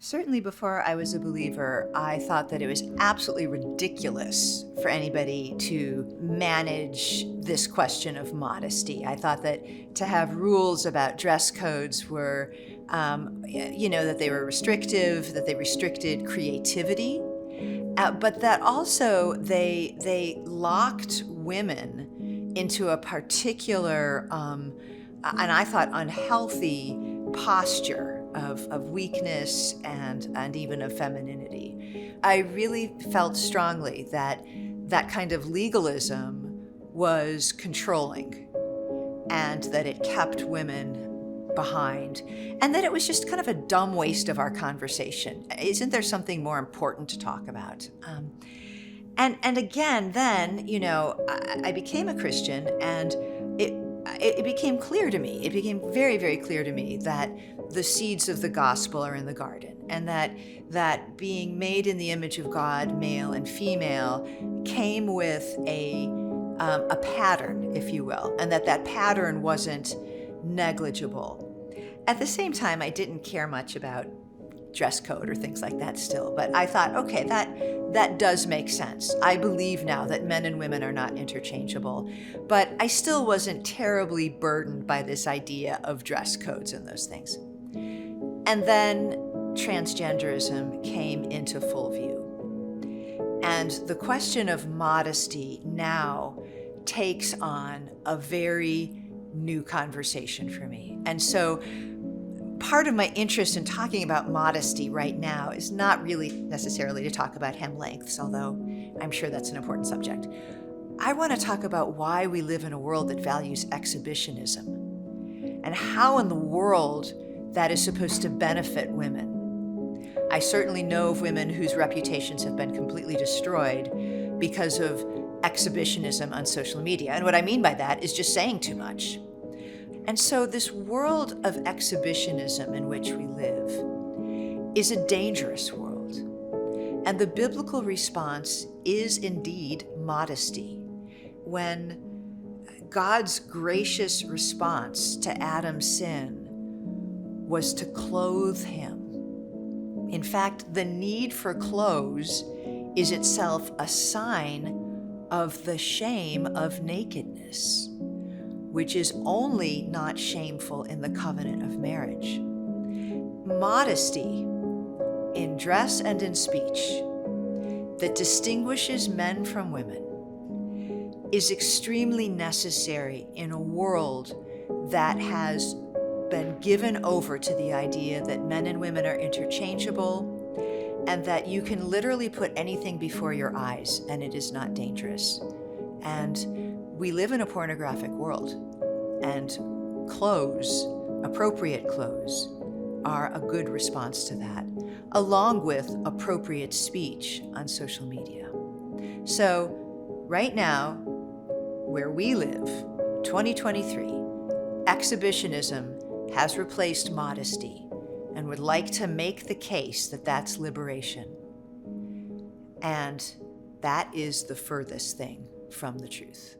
Certainly before I was a believer, I thought that it was absolutely ridiculous for anybody to manage this question of modesty. I thought that to have rules about dress codes were, that they were restrictive, that they restricted creativity, but that also they locked women into a particular, and I thought unhealthy posture of weakness and even of femininity. I really felt strongly that that kind of legalism was controlling and that it kept women behind, and that it was just kind of a dumb waste of our conversation. Isn't there something more important to talk about? And again, then I became a Christian, and it became clear to me. It became very, very clear to me that the seeds of the gospel are in the garden, and that being made in the image of God, male and female, came with a pattern, if you will, and that pattern wasn't negligible. At the same time, I didn't care much about dress code or things like that still, but I thought, okay, that does make sense. I believe now that men and women are not interchangeable, but I still wasn't terribly burdened by this idea of dress codes and those things. And then transgenderism came into full view. And the question of modesty now takes on a very new conversation for me. And so part of my interest in talking about modesty right now is not really necessarily to talk about hem lengths, although I'm sure that's an important subject. I want to talk about why we live in a world that values exhibitionism and how in the world that is supposed to benefit women. I certainly know of women whose reputations have been completely destroyed because of exhibitionism on social media. And what I mean by that is just saying too much. And so this world of exhibitionism in which we live is a dangerous world. And the biblical response is indeed modesty. When God's gracious response to Adam's sin was to clothe him. In fact, the need for clothes is itself a sign of the shame of nakedness, which is only not shameful in the covenant of marriage. Modesty in dress and in speech that distinguishes men from women is extremely necessary in a world that has been given over to the idea that men and women are interchangeable and that you can literally put anything before your eyes and it is not dangerous. And we live in a pornographic world, and clothes, appropriate clothes, are a good response to that, along with appropriate speech on social media. So right now, where we live, 2023, exhibitionism has replaced modesty and would like to make the case that that's liberation. And that is the furthest thing from the truth.